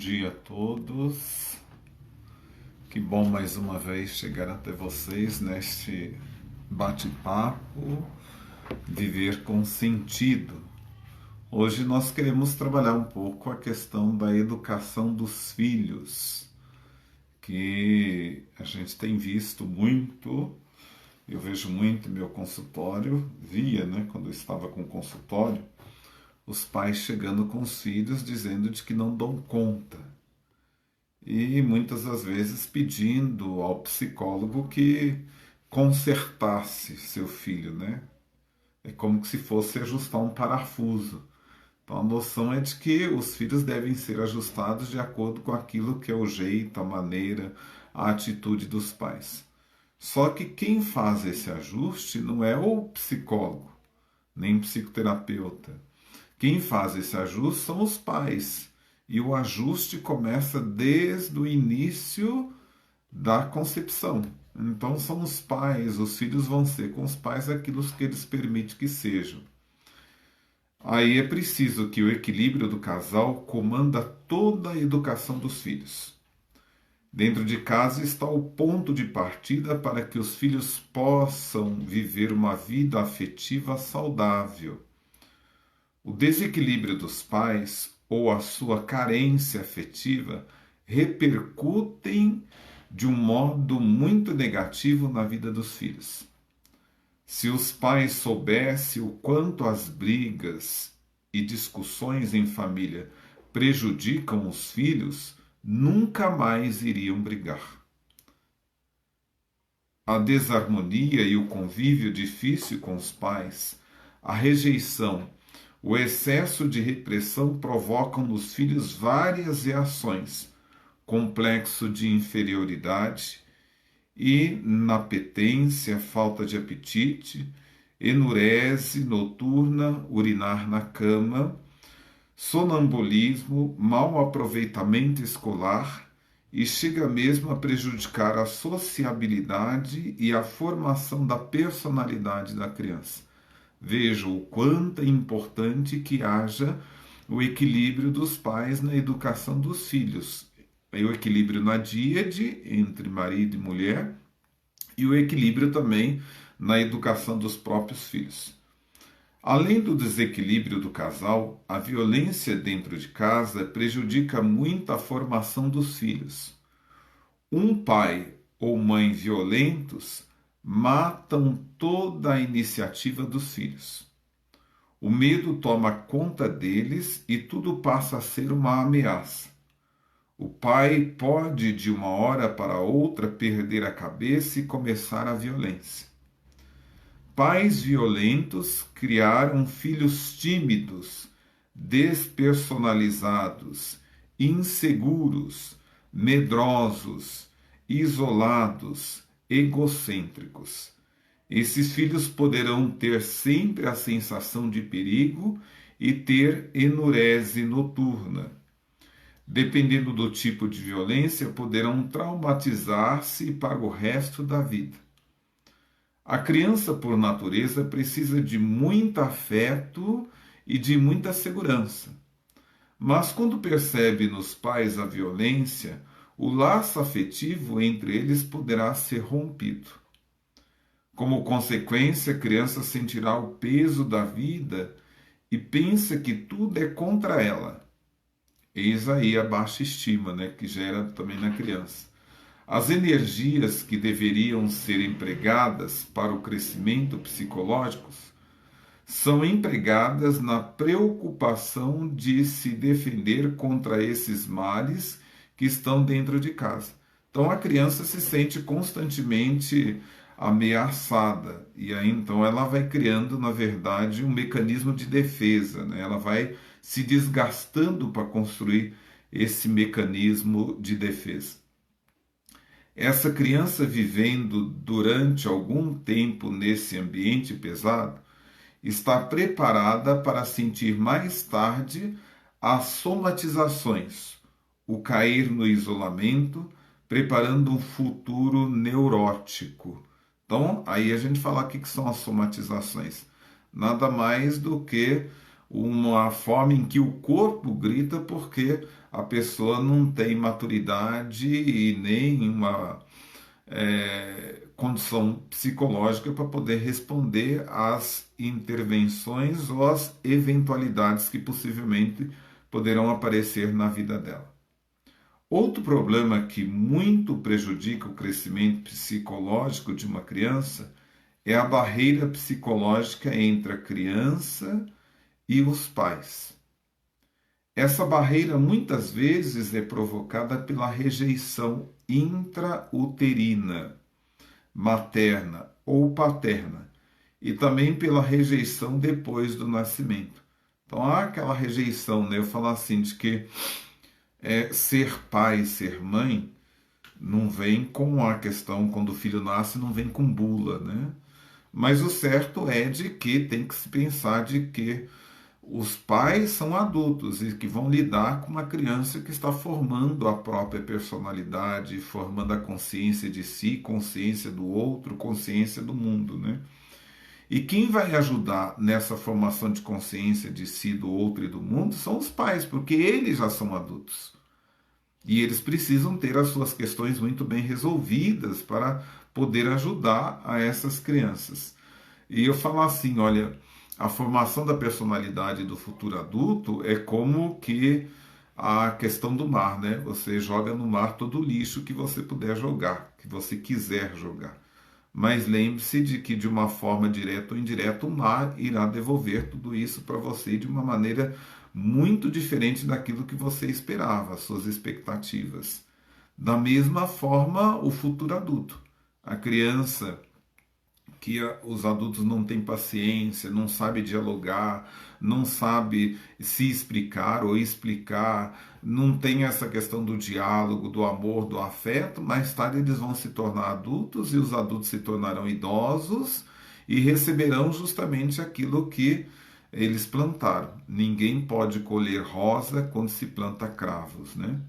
dia a todos. Que bom mais uma vez chegar até vocês neste bate-papo, viver com sentido. Hoje nós queremos trabalhar um pouco a questão da educação dos filhos, que a gente tem visto muito, eu vejo muito em meu consultório, quando eu estava com o consultório, os pais chegando com os filhos dizendo de que não dão conta. E muitas das vezes pedindo ao psicólogo que consertasse seu filho, né? É como se fosse ajustar um parafuso. Então a noção é de que os filhos devem ser ajustados de acordo com aquilo que é o jeito, a maneira, a atitude dos pais. Só que quem faz esse ajuste não é o psicólogo, nem o psicoterapeuta. Quem faz esse ajuste são os pais. E o ajuste começa desde o início da concepção. Então são os pais, os filhos vão ser com os pais aquilo que eles permitem que sejam. Aí é preciso que o equilíbrio do casal comanda toda a educação dos filhos. Dentro de casa está o ponto de partida para que os filhos possam viver uma vida afetiva saudável. O desequilíbrio dos pais ou a sua carência afetiva repercutem de um modo muito negativo na vida dos filhos. Se os pais soubessem o quanto as brigas e discussões em família prejudicam os filhos, nunca mais iriam brigar. A desarmonia e o convívio difícil com os pais, a rejeição, o excesso de repressão provocam nos filhos várias reações, complexo de inferioridade, inapetência, falta de apetite, enurese noturna, urinar na cama, sonambulismo, mau aproveitamento escolar e chega mesmo a prejudicar a sociabilidade e a formação da personalidade da criança. Veja o quanto é importante que haja o equilíbrio dos pais na educação dos filhos. O equilíbrio na díade entre marido e mulher e o equilíbrio também na educação dos próprios filhos. Além do desequilíbrio do casal, a violência dentro de casa prejudica muito a formação dos filhos. Um pai ou mãe violentos matam toda a iniciativa dos filhos. O medo toma conta deles e tudo passa a ser uma ameaça. O pai pode, de uma hora para outra, perder a cabeça e começar a violência. Pais violentos criaram filhos tímidos, despersonalizados, inseguros, medrosos, isolados, egocêntricos. Esses filhos poderão ter sempre a sensação de perigo e ter enurese noturna. Dependendo do tipo de violência, poderão traumatizar-se para o resto da vida. A criança, por natureza, precisa de muito afeto e de muita segurança. Mas quando percebe nos pais a violência, o laço afetivo entre eles poderá ser rompido. Como consequência, a criança sentirá o peso da vida e pensa que tudo é contra ela. Eis aí a baixa estima, que gera também na criança. As energias que deveriam ser empregadas para o crescimento psicológico são empregadas na preocupação de se defender contra esses males que estão dentro de casa. Então a criança se sente constantemente ameaçada e aí então ela vai criando, na verdade, um mecanismo de defesa, Ela vai se desgastando para construir esse mecanismo de defesa. Essa criança vivendo durante algum tempo nesse ambiente pesado está preparada para sentir mais tarde as somatizações, o cair no isolamento, preparando um futuro neurótico. Então, aí a gente fala o que são as somatizações. Nada mais do que uma forma em que o corpo grita porque a pessoa não tem maturidade e nem uma condição psicológica para poder responder às intervenções ou às eventualidades que possivelmente poderão aparecer na vida dela. Outro problema que muito prejudica o crescimento psicológico de uma criança é a barreira psicológica entre a criança e os pais. Essa barreira muitas vezes é provocada pela rejeição intrauterina, materna ou paterna, e também pela rejeição depois do nascimento. Então há aquela rejeição, né? Eu falo assim, de que ser pai, ser mãe, não vem com a questão, quando o filho nasce, não vem com bula, né? Mas o certo é de que tem que se pensar de que os pais são adultos e que vão lidar com uma criança que está formando a própria personalidade, formando a consciência de si, consciência do outro, consciência do mundo, né? E quem vai ajudar nessa formação de consciência de si, do outro e do mundo são os pais, porque eles já são adultos. E eles precisam ter as suas questões muito bem resolvidas para poder ajudar a essas crianças. E eu falo assim, olha, a formação da personalidade do futuro adulto é como que a questão do mar, né? Você joga no mar todo o lixo que você puder jogar, que você quiser jogar. Mas lembre-se de que de uma forma direta ou indireta o mar irá devolver tudo isso para você de uma maneira muito diferente daquilo que você esperava, suas expectativas. Da mesma forma, o futuro adulto. A criança que os adultos não têm paciência, não sabe dialogar, não sabe se explicar ou explicar, não tem essa questão do diálogo, do amor, do afeto, mais tarde eles vão se tornar adultos e os adultos se tornarão idosos e receberão justamente aquilo que eles plantaram. Ninguém pode colher rosa quando se planta cravos, né?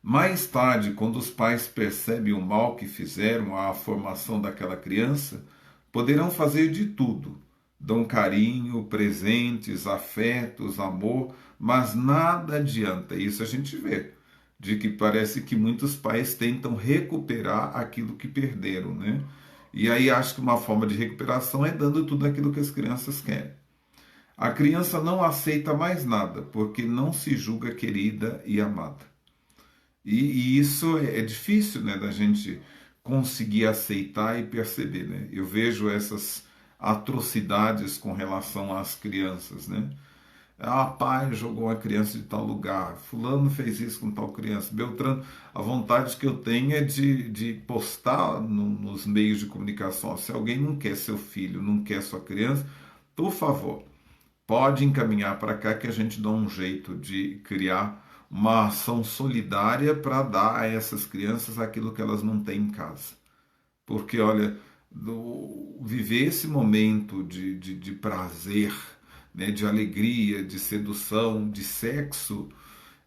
Mais tarde, quando os pais percebem o mal que fizeram à formação daquela criança, poderão fazer de tudo. Dão carinho, presentes, afetos, amor, mas nada adianta. Isso a gente vê, de que parece que muitos pais tentam recuperar aquilo que perderam, né? E aí acho que uma forma de recuperação é dando tudo aquilo que as crianças querem. A criança não aceita mais nada, porque não se julga querida e amada. E isso é difícil, né, da gente conseguir aceitar e perceber, né? Eu vejo essas atrocidades com relação às crianças, né? Ah, pai jogou a criança de tal lugar, fulano fez isso com tal criança, Beltrano, a vontade que eu tenho é de postar nos meios de comunicação, se alguém não quer seu filho, não quer sua criança, por favor, pode encaminhar para cá que a gente dá um jeito de criar uma ação solidária para dar a essas crianças aquilo que elas não têm em casa. Porque, olha, viver esse momento de prazer, né, de alegria, de sedução, de sexo,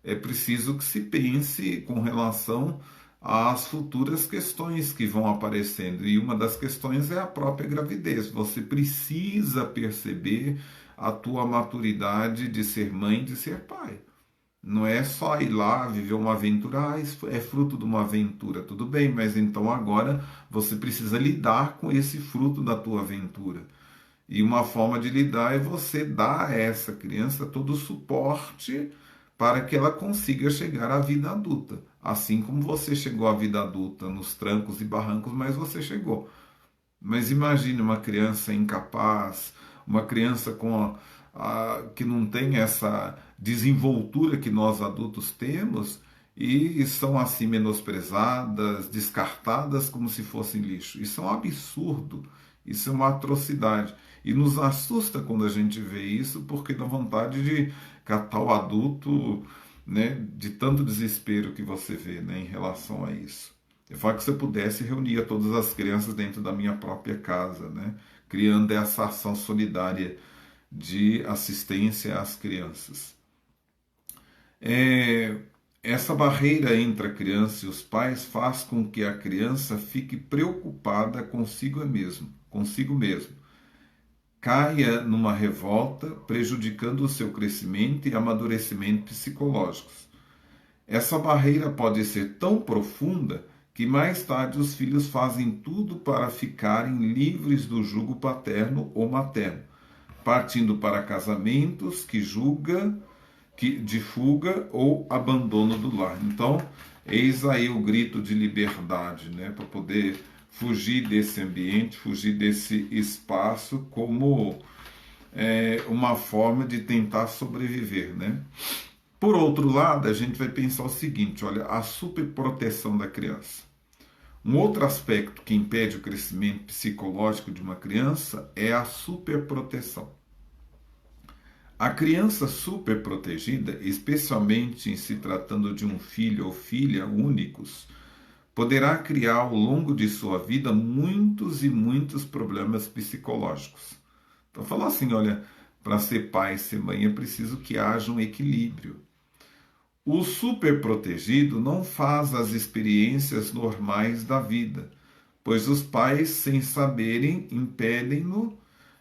é preciso que se pense com relação às futuras questões que vão aparecendo. E uma das questões é a própria gravidez. Você precisa perceber a tua maturidade de ser mãe, de ser pai. Não é só ir lá viver uma aventura, isso é fruto de uma aventura, tudo bem, mas então agora você precisa lidar com esse fruto da tua aventura. E uma forma de lidar é você dar a essa criança todo o suporte para que ela consiga chegar à vida adulta. Assim como você chegou à vida adulta nos trancos e barrancos, mas você chegou. Mas imagine uma criança incapaz, uma criança que não tem essa desenvoltura que nós adultos temos e são assim menosprezadas, descartadas como se fossem lixo. Isso é um absurdo, isso é uma atrocidade. E nos assusta quando a gente vê isso, porque dá vontade de catar o adulto, né, de tanto desespero que você vê, né, em relação a isso. Eu falo que se eu pudesse, reunia todas as crianças dentro da minha própria casa, né, criando essa ação solidária de assistência às crianças. Essa barreira entre a criança e os pais faz com que a criança fique preocupada consigo mesmo, caia numa revolta, prejudicando o seu crescimento e amadurecimento psicológicos. Essa barreira pode ser tão profunda que mais tarde os filhos fazem tudo para ficarem livres do jugo paterno ou materno, partindo para casamentos de fuga ou abandono do lar. Então, eis aí o grito de liberdade, né, para poder fugir desse ambiente, fugir desse espaço como uma forma de tentar sobreviver, né? Por outro lado, a gente vai pensar o seguinte, olha, a superproteção da criança. Um outro aspecto que impede o crescimento psicológico de uma criança é a superproteção. A criança superprotegida, especialmente em se tratando de um filho ou filha únicos, poderá criar ao longo de sua vida muitos e muitos problemas psicológicos. Então, falar assim, olha, para ser pai e ser mãe é preciso que haja um equilíbrio. O superprotegido não faz as experiências normais da vida, pois os pais, sem saberem, impedem-no.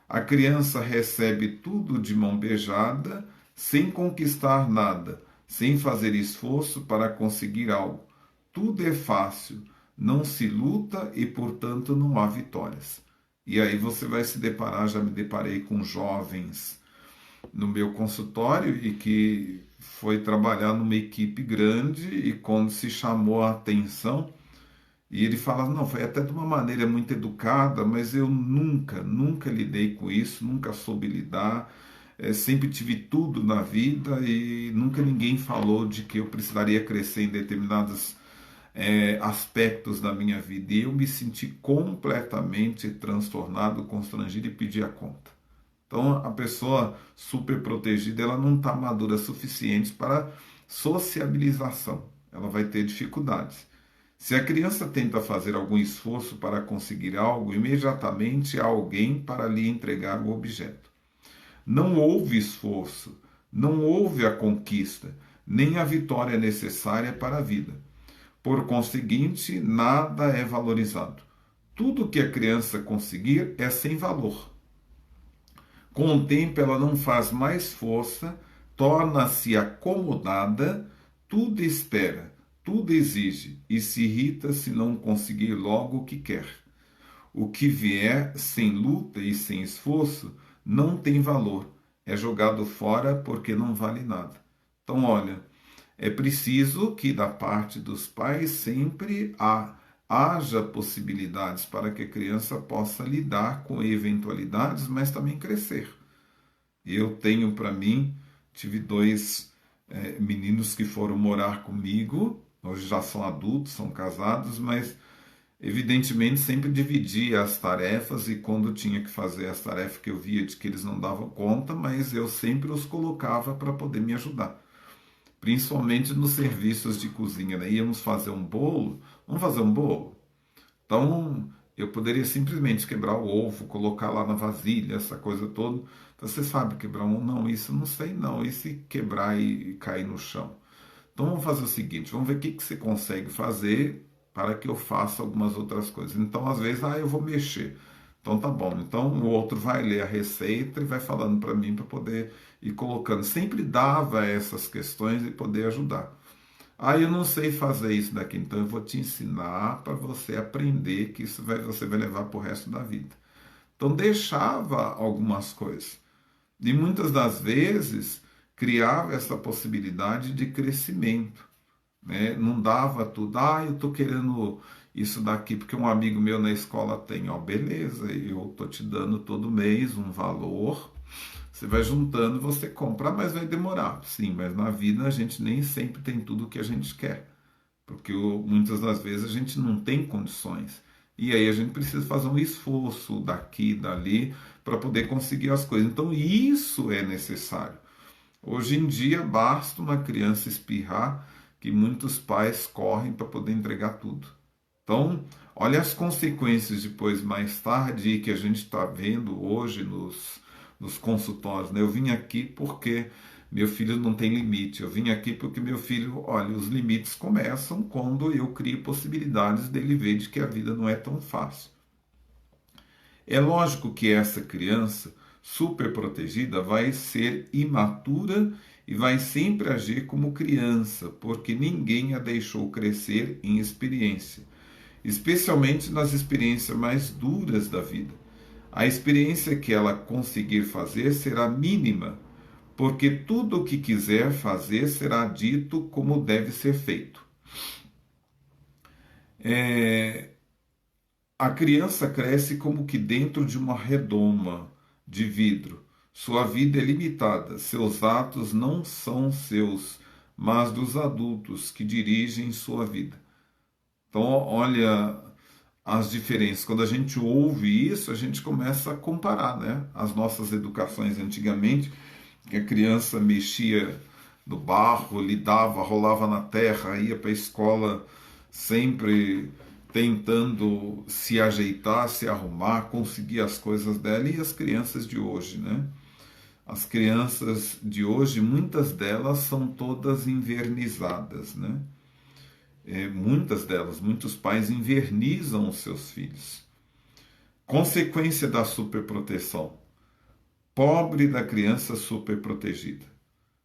A criança recebe tudo de mão beijada, sem conquistar nada, sem fazer esforço para conseguir algo. Tudo é fácil, não se luta e, portanto, não há vitórias. E aí você vai se deparar, já me deparei com jovens no meu consultório e que foi trabalhar numa equipe grande e quando se chamou a atenção, e ele fala, não, foi até de uma maneira muito educada, mas eu nunca lidei com isso, nunca soube lidar, sempre tive tudo na vida e nunca ninguém falou de que eu precisaria crescer em determinados aspectos da minha vida. E eu me senti completamente transtornado, constrangido e pedi a conta. Então, a pessoa super protegida, ela não está madura o suficiente para sociabilização. Ela vai ter dificuldades. Se a criança tenta fazer algum esforço para conseguir algo, imediatamente há alguém para lhe entregar o objeto. Não houve esforço, não houve a conquista, nem a vitória necessária para a vida. Por conseguinte, nada é valorizado. Tudo que a criança conseguir é sem valor. Com o tempo, ela não faz mais força, torna-se acomodada, tudo espera, tudo exige e se irrita se não conseguir logo o que quer. O que vier sem luta e sem esforço não tem valor, é jogado fora porque não vale nada. Então, olha, é preciso que da parte dos pais sempre haja possibilidades para que a criança possa lidar com eventualidades, mas também crescer. Eu tenho para mim, tive dois meninos que foram morar comigo, hoje já são adultos, são casados, mas evidentemente sempre dividia as tarefas e quando tinha que fazer as tarefas que eu via de que eles não davam conta, mas eu sempre os colocava para poder me ajudar. Principalmente nos serviços de cozinha, né? Íamos fazer um bolo, vamos fazer um bolo? Então, eu poderia simplesmente quebrar o ovo, colocar lá na vasilha, essa coisa toda. Então, você sabe quebrar um? Não, isso não sei não. E se quebrar e cair no chão? Então, vamos fazer o seguinte, vamos ver o que você consegue fazer para que eu faça algumas outras coisas. Então, às vezes, eu vou mexer. Então, tá bom. Então, o outro vai ler a receita e vai falando para mim para poder ir colocando. Sempre dava essas questões e poder ajudar. Eu não sei fazer isso daqui, então eu vou te ensinar para você aprender que você vai levar para o resto da vida. Então deixava algumas coisas. E muitas das vezes criava essa possibilidade de crescimento. Né? Não dava tudo, eu estou querendo isso daqui porque um amigo meu na escola tem. Beleza, eu estou te dando todo mês um valor. Você vai juntando, você compra, mas vai demorar. Sim, mas na vida a gente nem sempre tem tudo o que a gente quer. Porque muitas das vezes a gente não tem condições. E aí a gente precisa fazer um esforço daqui, dali, para poder conseguir as coisas. Então isso é necessário. Hoje em dia basta uma criança espirrar que muitos pais correm para poder entregar tudo. Então, olha as consequências depois, mais tarde, que a gente está vendo hoje nos consultórios. Né? Eu vim aqui porque meu filho não tem limite. Eu vim aqui porque meu filho, olha, os limites começam quando eu crio possibilidades dele ver de que a vida não é tão fácil. É lógico que essa criança superprotegida vai ser imatura e vai sempre agir como criança, porque ninguém a deixou crescer em experiência, especialmente nas experiências mais duras da vida. A experiência que ela conseguir fazer será mínima, porque tudo o que quiser fazer será dito como deve ser feito. A criança cresce como que dentro de uma redoma de vidro. Sua vida é limitada, seus atos não são seus, mas dos adultos que dirigem sua vida. Então, olha as diferenças. Quando a gente ouve isso, a gente começa a comparar, né? As nossas educações antigamente, que a criança mexia no barro, lidava, rolava na terra, ia para a escola sempre tentando se ajeitar, se arrumar, conseguir as coisas dela, e as crianças de hoje, né? As crianças de hoje, muitas delas são todas envernizadas, né? Muitas delas, muitos pais invernizam os seus filhos. Consequência da superproteção. Pobre da criança superprotegida.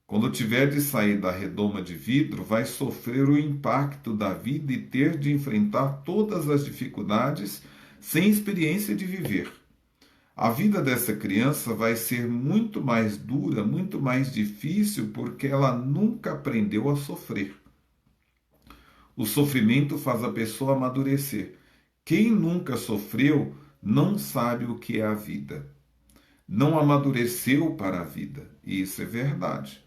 Quando tiver de sair da redoma de vidro, vai sofrer o impacto da vida e ter de enfrentar todas as dificuldades sem experiência de viver. A vida dessa criança vai ser muito mais dura, muito mais difícil, porque ela nunca aprendeu a sofrer. O sofrimento faz a pessoa amadurecer. Quem nunca sofreu não sabe o que é a vida. Não amadureceu para a vida. E isso é verdade.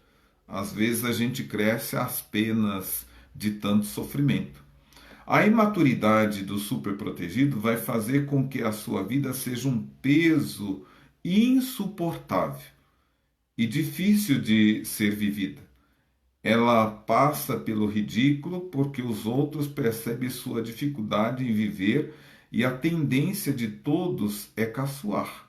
Às vezes a gente cresce às penas de tanto sofrimento. A imaturidade do superprotegido vai fazer com que a sua vida seja um peso insuportável e difícil de ser vivida. Ela passa pelo ridículo porque os outros percebem sua dificuldade em viver e a tendência de todos é caçoar.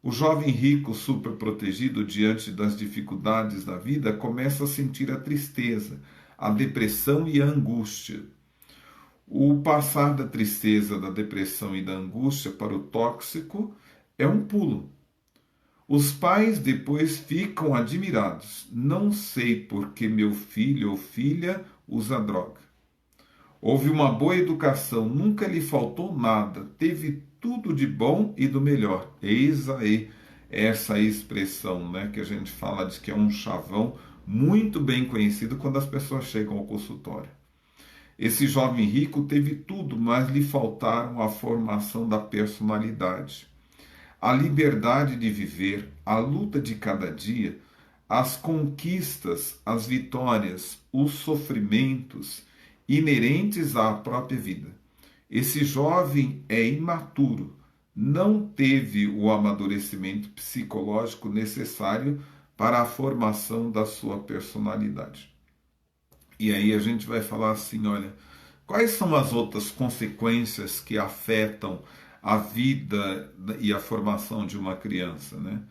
O jovem rico superprotegido diante das dificuldades da vida começa a sentir a tristeza, a depressão e a angústia. O passar da tristeza, da depressão e da angústia para o tóxico é um pulo. Os pais depois ficam admirados. Não sei por que meu filho ou filha usa droga. Houve uma boa educação, nunca lhe faltou nada, teve tudo de bom e do melhor. Eis aí essa expressão, né, que a gente fala de que é um chavão muito bem conhecido quando as pessoas chegam ao consultório. Esse jovem rico teve tudo, mas lhe faltaram a formação da personalidade, a liberdade de viver, a luta de cada dia, as conquistas, as vitórias, os sofrimentos inerentes à própria vida. Esse jovem é imaturo, não teve o amadurecimento psicológico necessário para a formação da sua personalidade. E aí a gente vai falar assim, olha, quais são as outras consequências que afetam a vida e a formação de uma criança, né?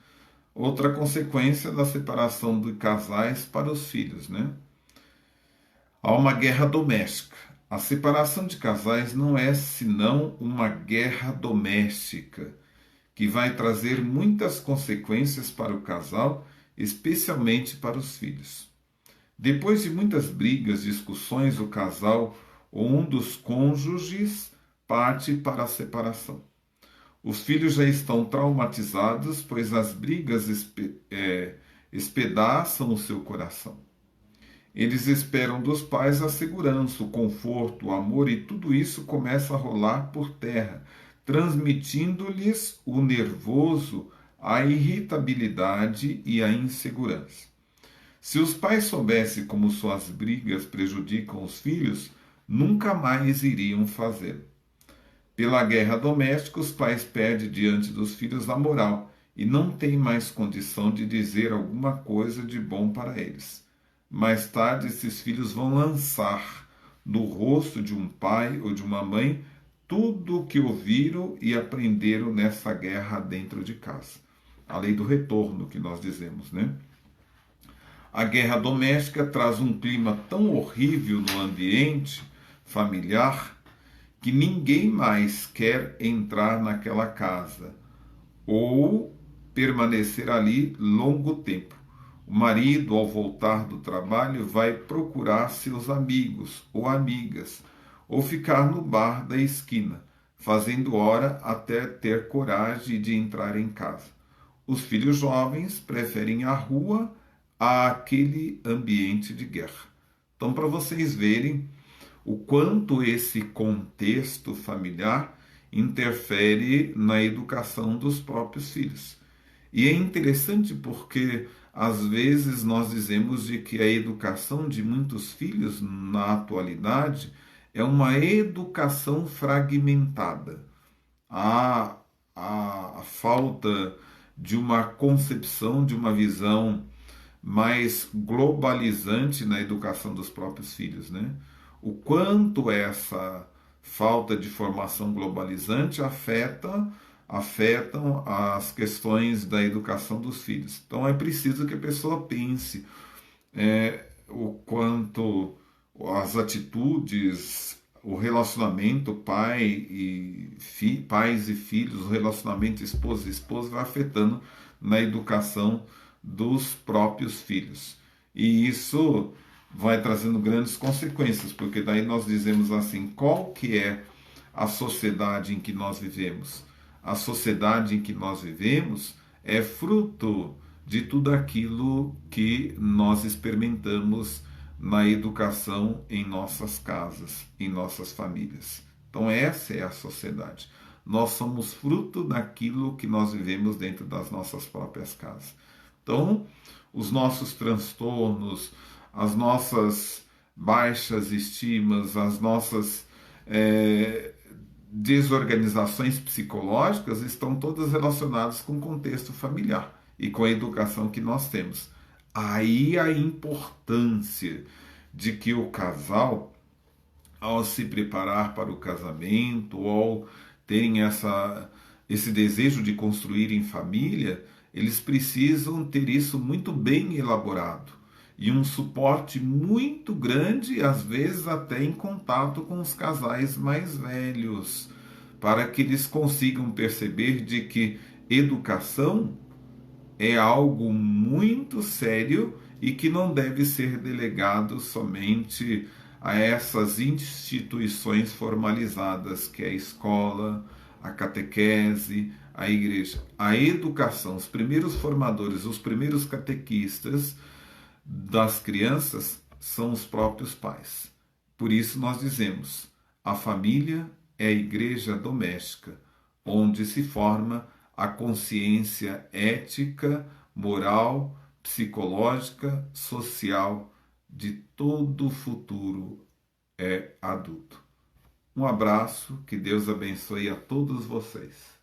Outra consequência da separação de casais para os filhos, né? Há uma guerra doméstica. A separação de casais não é senão uma guerra doméstica que vai trazer muitas consequências para o casal, especialmente para os filhos. Depois de muitas brigas, discussões, o casal ou um dos cônjuges parte para a separação. Os filhos já estão traumatizados, pois as brigas espedaçam o seu coração. Eles esperam dos pais a segurança, o conforto, o amor, e tudo isso começa a rolar por terra, transmitindo-lhes o nervoso, a irritabilidade e a insegurança. Se os pais soubessem como suas brigas prejudicam os filhos, nunca mais iriam fazê-lo. Pela guerra doméstica, os pais perdem diante dos filhos a moral e não têm mais condição de dizer alguma coisa de bom para eles. Mais tarde, esses filhos vão lançar no rosto de um pai ou de uma mãe tudo o que ouviram e aprenderam nessa guerra dentro de casa. A lei do retorno, que nós dizemos, né? A guerra doméstica traz um clima tão horrível no ambiente familiar que ninguém mais quer entrar naquela casa ou permanecer ali longo tempo. O marido, ao voltar do trabalho, vai procurar seus amigos ou amigas, ou ficar no bar da esquina, fazendo hora até ter coragem de entrar em casa. Os filhos jovens preferem a rua àquele ambiente de guerra. Então, para vocês verem o quanto esse contexto familiar interfere na educação dos próprios filhos. E é interessante porque às vezes nós dizemos de que a educação de muitos filhos na atualidade é uma educação fragmentada. Há a falta de uma concepção, de uma visão mais globalizante na educação dos próprios filhos, né? O quanto essa falta de formação globalizante afetam as questões da educação dos filhos. Então é preciso que a pessoa pense o quanto as atitudes, o relacionamento pais e filhos, o relacionamento esposa e esposa vai afetando na educação dos próprios filhos. E isso vai trazendo grandes consequências, porque daí nós dizemos assim, qual que é a sociedade em que nós vivemos? A sociedade em que nós vivemos é fruto de tudo aquilo que nós experimentamos na educação em nossas casas, em nossas famílias. Então essa é a sociedade. Nós somos fruto daquilo que nós vivemos dentro das nossas próprias casas. Então, os nossos transtornos, as nossas baixas estimas, as nossas desorganizações psicológicas estão todas relacionadas com o contexto familiar e com a educação que nós temos. Aí a importância de que o casal, ao se preparar para o casamento, ou terem esse desejo de construir em família, eles precisam ter isso muito bem elaborado e um suporte muito grande, às vezes até em contato com os casais mais velhos, para que eles consigam perceber de que educação é algo muito sério e que não deve ser delegado somente a essas instituições formalizadas, que é a escola, a catequese, a igreja. A educação, os primeiros formadores, os primeiros catequistas das crianças são os próprios pais. Por isso nós dizemos, a família é a igreja doméstica, onde se forma a consciência ética, moral, psicológica, social de todo o futuro adulto. Um abraço, que Deus abençoe a todos vocês.